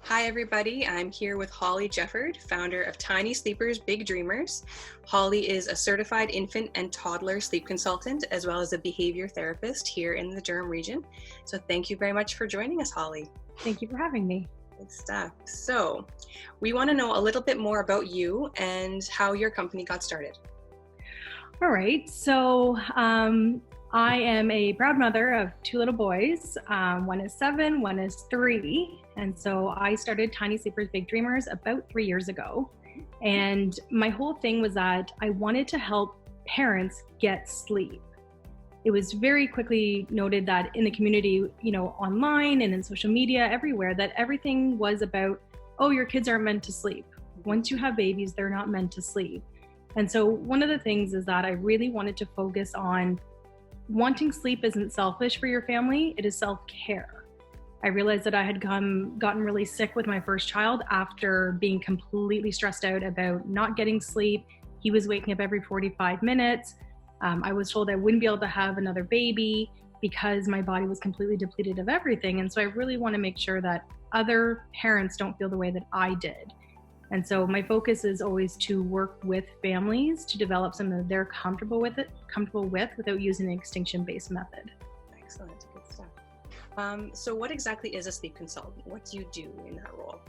Hi everybody, I'm here with Holly Jefferd, founder of Tiny Sleepers, Big Dreamers. Holly is a certified infant and toddler sleep consultant, as well as a behavior therapist here in the Durham region. So thank you very much for joining us, Holly. Thank you for having me. Good stuff. So we want to know a little bit more about you and how your company got started. All right, so I am a proud mother of two little boys. One is 7, one is 3. And so I started Tiny Sleepers, Big Dreamers about 3 years ago. And my whole thing was that I wanted to help parents get sleep. It was very quickly noted that in the community, online and in social media, everywhere, that everything was about, oh, your kids aren't meant to sleep. Once you have babies, they're not meant to sleep. And so one of the things is that I really wanted to focus on wanting sleep isn't selfish for your family, it is self-care. I realized that I had gotten really sick with my first child after being completely stressed out about not getting sleep. He was waking up every 45 minutes. I was told I wouldn't be able to have another baby because my body was completely depleted of everything. And so I really want to make sure that other parents don't feel the way that I did. And so my focus is always to work with families to develop something that they're comfortable with without using an extinction-based method. Excellent, good stuff. So what exactly is a sleep consultant? What do you do in that role?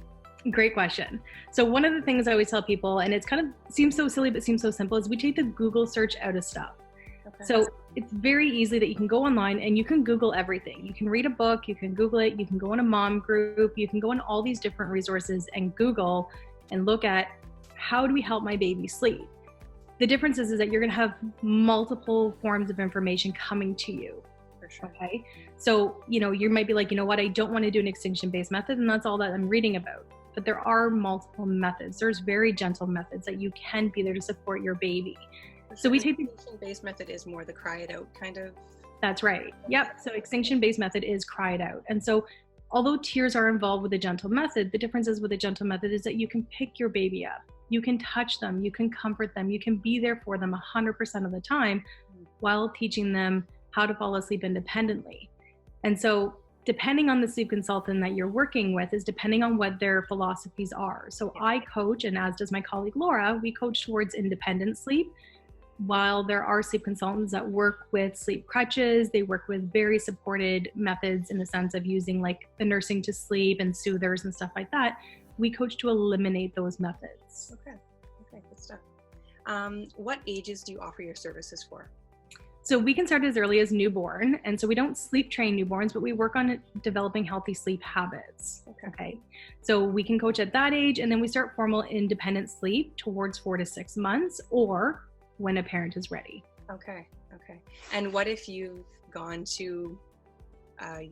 Great question. So one of the things I always tell people, and it's kind of seems so silly, but seems so simple, is we take the Google search out of stuff. Okay. So it's very easy that you can go online and you can Google everything. You can read a book, you can Google it, you can go in a mom group, you can go in all these different resources and Google and look at how do we help my baby sleep. The difference is that you're going to have multiple forms of information coming to you. For sure. Okay. So, you might be like, you know what, I don't want to do an extinction-based method, and that's all that I'm reading about. But there are multiple methods. There's very gentle methods that you can be there to support your baby. So we take the extinction-based method is more the cry it out kind of. That's right. Yep. So extinction-based method is cry it out. And so although tears are involved with a gentle method, the difference is with a gentle method is that you can pick your baby up. You can touch them, you can comfort them, you can be there for them 100% of the time while teaching them how to fall asleep independently. And so depending on the sleep consultant that you're working with is depending on what their philosophies are. So I coach, and as does my colleague Laura, we coach towards independent sleep, while there are sleep consultants that work with sleep crutches. They work with very supported methods in the sense of using like the nursing to sleep and soothers and stuff like that. We coach to eliminate those methods. Okay, good stuff. What ages do you offer your services for? So we can start as early as newborn. And so we don't sleep train newborns, but we work on developing healthy sleep habits. Okay. So we can coach at that age, and then we start formal independent sleep towards 4 to 6 months, or when a parent is ready. Okay. And what if you've gone to a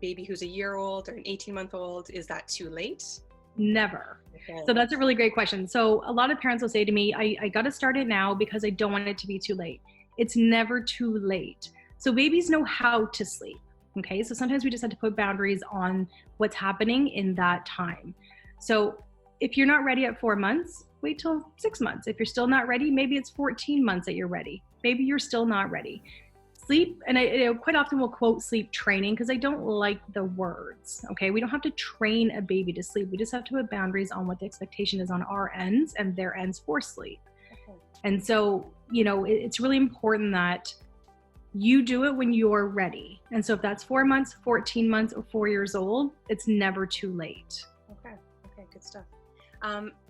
baby who's a year old or an 18-month-old? Is that too late? Never. Okay. So that's a really great question. So a lot of parents will say to me, I got to start it now because I don't want it to be too late. It's never too late. So babies know how to sleep. Okay. So sometimes we just have to put boundaries on what's happening in that time. So if you're not ready at 4 months, wait till 6 months. If you're still not ready, maybe it's 14 months that you're ready. Maybe you're still not ready. Sleep, and I quite often will quote sleep training because I don't like the words. Okay. We don't have to train a baby to sleep. We just have to put boundaries on what the expectation is on our ends and their ends for sleep. Okay. And so, it's really important that you do it when you're ready. And so if that's 4 months, 14 months, or 4 years old, it's never too late. Okay, good stuff.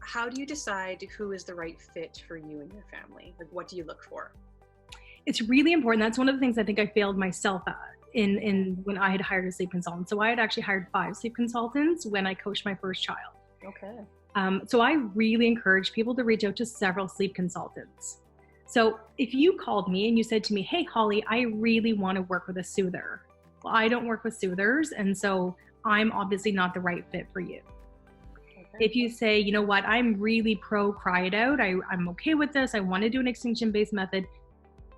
How do you decide who is the right fit for you and your family? Like, what do you look for? It's really important. That's one of the things I think I failed myself at in when I had hired a sleep consultant. So I had actually hired 5 sleep consultants when I coached my first child. Okay. So I really encourage people to reach out to several sleep consultants. So if you called me and you said to me, hey, Holly, I really want to work with a soother. Well, I don't work with soothers, and so I'm obviously not the right fit for you. Okay. If you say, you know what, I'm really pro cry it out. I'm okay with this. I want to do an extinction-based method.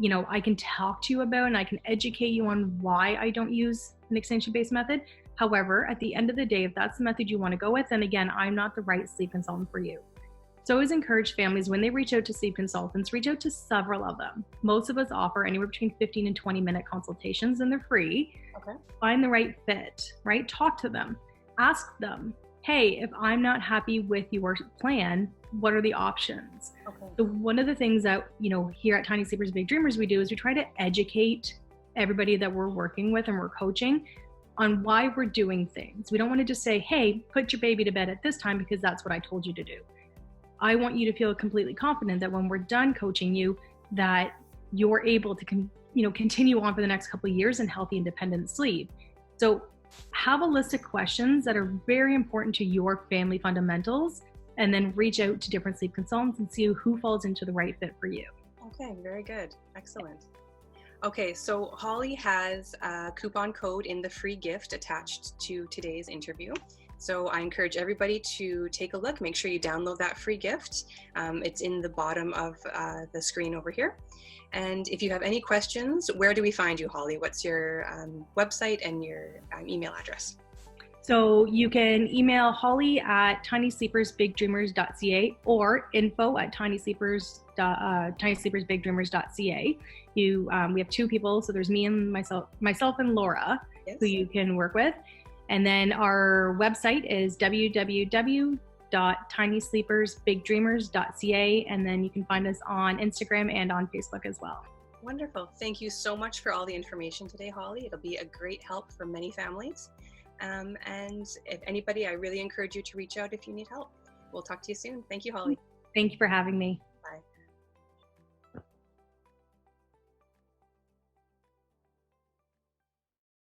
I can talk to you about and I can educate you on why I don't use an extinction-based method. However, at the end of the day, if that's the method you want to go with, then again, I'm not the right sleep consultant for you. So I always encourage families, when they reach out to sleep consultants, reach out to several of them. Most of us offer anywhere between 15 and 20-minute consultations, and they're free. Okay. Find the right fit, right? Talk to them. Ask them, hey, if I'm not happy with your plan, what are the options? Okay. So one of the things that, here at Tiny Sleepers Big Dreamers we do is we try to educate everybody that we're working with and we're coaching on why we're doing things. We don't want to just say, hey, put your baby to bed at this time because that's what I told you to do. I want you to feel completely confident that when we're done coaching you, that you're able to continue on for the next couple of years in healthy, independent sleep. So have a list of questions that are very important to your family fundamentals, and then reach out to different sleep consultants and see who falls into the right fit for you. Okay, very good. Excellent. Okay, so Holly has a coupon code in the free gift attached to today's interview. So I encourage everybody to take a look. Make sure you download that free gift. It's in the bottom of the screen over here. And if you have any questions, where do we find you, Holly? What's your website and your email address? So you can email Holly at tinysleepersbigdreamers.ca or info@tinysleepersbigdreamers.ca. We have two people, so there's me and myself and Laura, Yes. who you can work with. And then our website is www.tinysleepersbigdreamers.ca, and then you can find us on Instagram and on Facebook as well. Wonderful. Thank you so much for all the information today, Holly. It'll be a great help for many families. And if anybody, I really encourage you to reach out if you need help. We'll talk to you soon. Thank you, Holly. Thank you for having me.